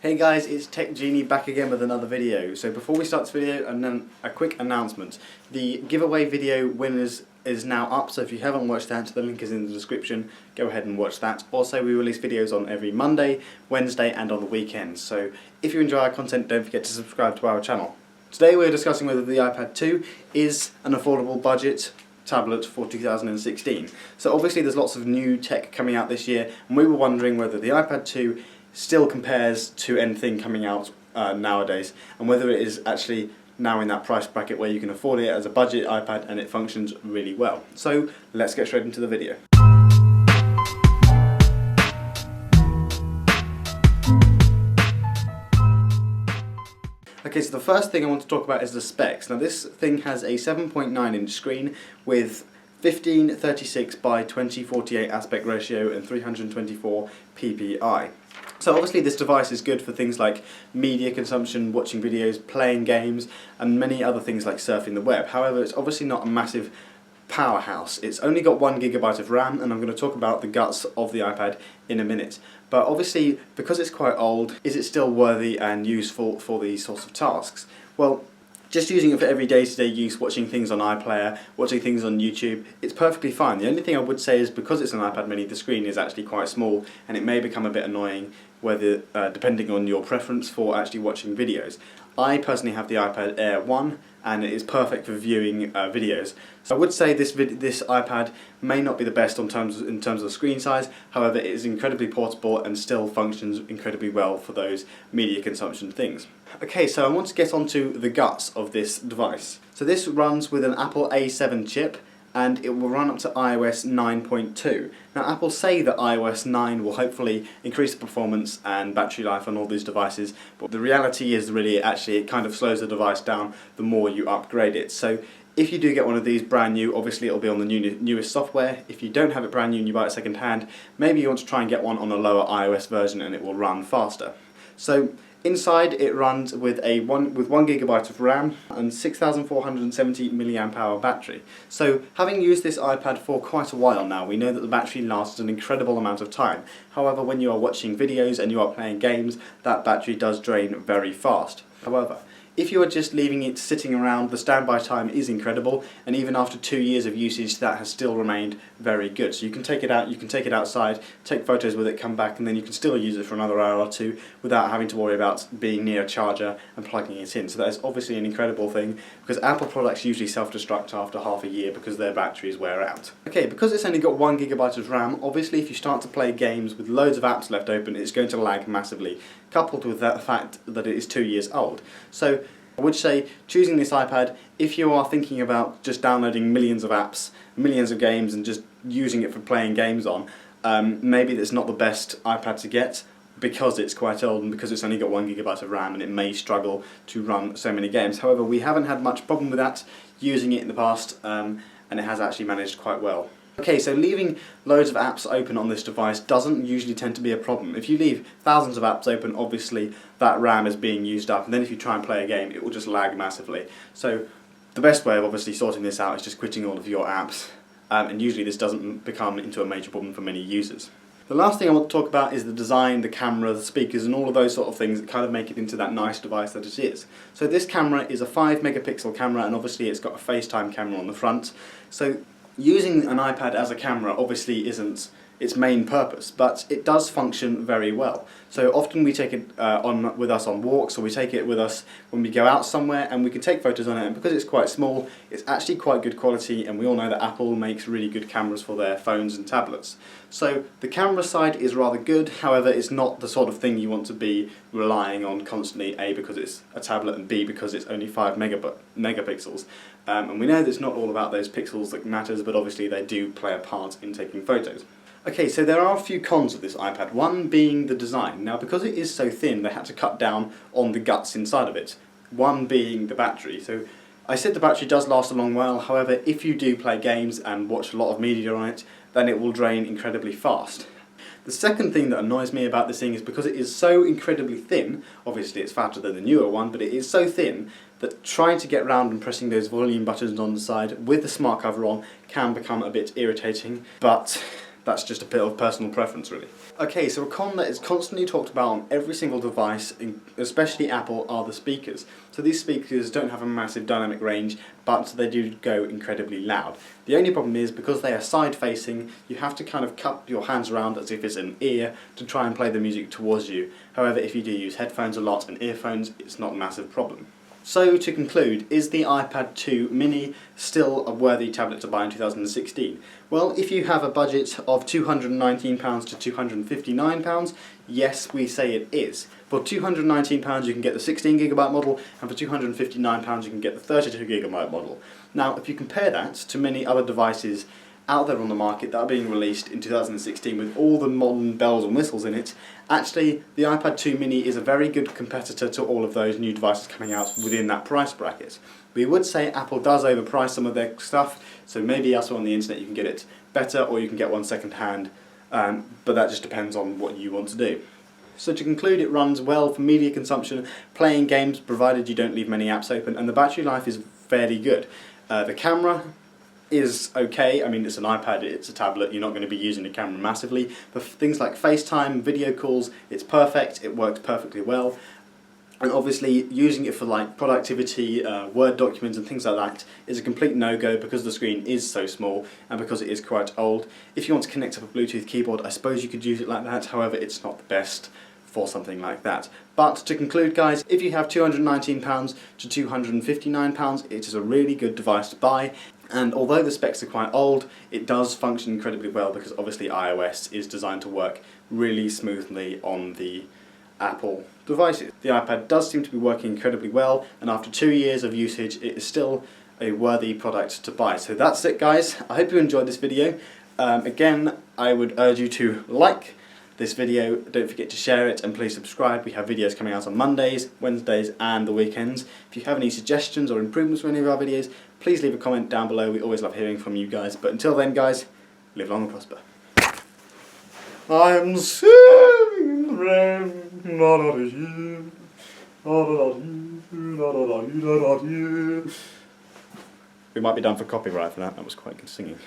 Hey guys, it's TechGeneT back again with another video. So before we start this video, and then a quick announcement. The giveaway video winners is now up, so if you haven't watched that, the link is in the description. Go ahead and watch that. Also, we release videos on every Monday, Wednesday and on the weekends. So if you enjoy our content, don't forget to subscribe to our channel. Today we're discussing whether the iPad 2 is an affordable budget tablet for 2016. So obviously there's lots of new tech coming out this year, and we were wondering whether the iPad 2 still compares to anything coming out nowadays, and whether it is actually now in that price bracket where you can afford it as a budget iPad and it functions really well. So let's get straight into the video. Okay, so the first thing I want to talk about is the specs. Now this thing has a 7.9-inch screen with 1536 by 2048 aspect ratio and 324 ppi. So obviously this device is good for things like media consumption, watching videos, playing games, and many other things like surfing the web. However, it's obviously not a massive powerhouse. It's only got 1 GB of RAM, and I'm going to talk about the guts of the iPad in a minute. But obviously, because it's quite old, is it still worthy and useful for these sorts of tasks? Well, just using it for every day-to-day use, watching things on iPlayer, watching things on YouTube, it's perfectly fine. The only thing I would say is because it's an iPad mini, the screen is actually quite small, and it may become a bit annoying whether depending on your preference for actually watching videos. I personally have the iPad Air 1, and it is perfect for viewing videos. So I would say this iPad may not be the best in terms of screen size, however it is incredibly portable and still functions incredibly well for those media consumption things. Okay, so I want to get onto the guts of this device. So this runs with an Apple A7 chip, and it will run up to iOS 9.2. Now Apple say that iOS 9 will hopefully increase the performance and battery life on all these devices, but the reality is really it kind of slows the device down the more you upgrade it. So if you do get one of these brand new, obviously it'll be on the newest software. If you don't have it brand new and you buy it second hand, maybe you want to try and get one on a lower iOS version and it will run faster. So inside it runs with 1 GB of RAM and 6470 mAh battery. So having used this iPad for quite a while now, we know that the battery lasts an incredible amount of time. However, when you are watching videos and you are playing games, that battery does drain very fast. However, if you are just leaving it sitting around, the standby time is incredible, and even after 2 years of usage that has still remained very good. So you can take it out, you can take it outside, take photos with it, come back, and then you can still use it for another hour or two without having to worry about being near a charger and plugging it in. So that is obviously an incredible thing, because Apple products usually self-destruct after half a year because their batteries wear out. Okay, because it's only got 1 GB of RAM, obviously if you start to play games with loads of apps left open, it's going to lag massively, coupled with the fact that it is 2 years old. So I would say choosing this iPad, if you are thinking about just downloading millions of apps, millions of games and just using it for playing games on, maybe that's not the best iPad to get because it's quite old and because it's only got 1 GB of RAM and it may struggle to run so many games. However, we haven't had much problem with that using it in the past, and it has actually managed quite well. Okay, so leaving loads of apps open on this device doesn't usually tend to be a problem. If you leave thousands of apps open, obviously that RAM is being used up, and then if you try and play a game, it will just lag massively. So the best way of obviously sorting this out is just quitting all of your apps, and usually this doesn't become into a major problem for many users. The last thing I want to talk about is the design, the camera, the speakers, and all of those sort of things that kind of make it into that nice device that it is. So this camera is a 5 megapixel camera, and obviously it's got a FaceTime camera on the front. So using an iPad as a camera obviously isn't its main purpose, but it does function very well. So often we take it with us on walks, or we take it with us when we go out somewhere, and we can take photos on it, and because it's quite small, it's actually quite good quality, and we all know that Apple makes really good cameras for their phones and tablets. So the camera side is rather good, however it's not the sort of thing you want to be relying on constantly, A, because it's a tablet, and B, because it's only 5 megapixels. And we know that it's not all about those pixels that matters, but obviously they do play a part in taking photos. Okay, so there are a few cons of this iPad, one being the design. Now because it is so thin, they had to cut down on the guts inside of it, one being the battery. So I said the battery does last a long while, however if you do play games and watch a lot of media on it, then it will drain incredibly fast. The second thing that annoys me about this thing is because it is so incredibly thin, obviously it's fatter than the newer one, but it is so thin that trying to get around and pressing those volume buttons on the side with the smart cover on can become a bit irritating, but that's just a bit of personal preference, really. Okay, so a con that is constantly talked about on every single device, especially Apple, are the speakers. So these speakers don't have a massive dynamic range, but they do go incredibly loud. The only problem is, because they are side-facing, you have to kind of cup your hands around as if it's an ear to try and play the music towards you. However, if you do use headphones a lot and earphones, it's not a massive problem. So, to conclude, is the iPad 2 mini still a worthy tablet to buy in 2016? Well, if you have a budget of £219 to £259, yes, we say it is. For £219 you can get the 16GB model, and for £259 you can get the 32GB model. Now, if you compare that to many other devices out there on the market that are being released in 2016 with all the modern bells and whistles in it, actually the iPad 2 mini is a very good competitor to all of those new devices coming out within that price bracket. We would say Apple does overprice some of their stuff, so maybe elsewhere on the internet you can get it better, or you can get one second hand, but that just depends on what you want to do. So to conclude, it runs well for media consumption, playing games provided you don't leave many apps open, and the battery life is fairly good. The camera is okay. I mean, it's an iPad, it's a tablet, you're not going to be using the camera massively. For things like FaceTime, video calls, it's perfect, it works perfectly well. And obviously using it for like productivity, Word documents and things like that is a complete no-go because the screen is so small and because it is quite old. If you want to connect up a Bluetooth keyboard, I suppose you could use it like that, however it's not the best for something like that. But to conclude, guys, if you have £219 to £259, it is a really good device to buy. And although the specs are quite old, it does function incredibly well because obviously iOS is designed to work really smoothly on the Apple devices. The iPad does seem to be working incredibly well, and after 2 years of usage it is still a worthy product to buy. So that's it, guys. I hope you enjoyed this video. Again, I would urge you to like this video, don't forget to share it, and please subscribe. We have videos coming out on Mondays, Wednesdays and the weekends. If you have any suggestions or improvements for any of our videos, please leave a comment down below. We always love hearing from you guys. But until then, guys, live long and prosper. I'm singing in the rain, la da dee, la da dee, la da dee, la da dee. We might be done for copyright for that. That was quite good singing.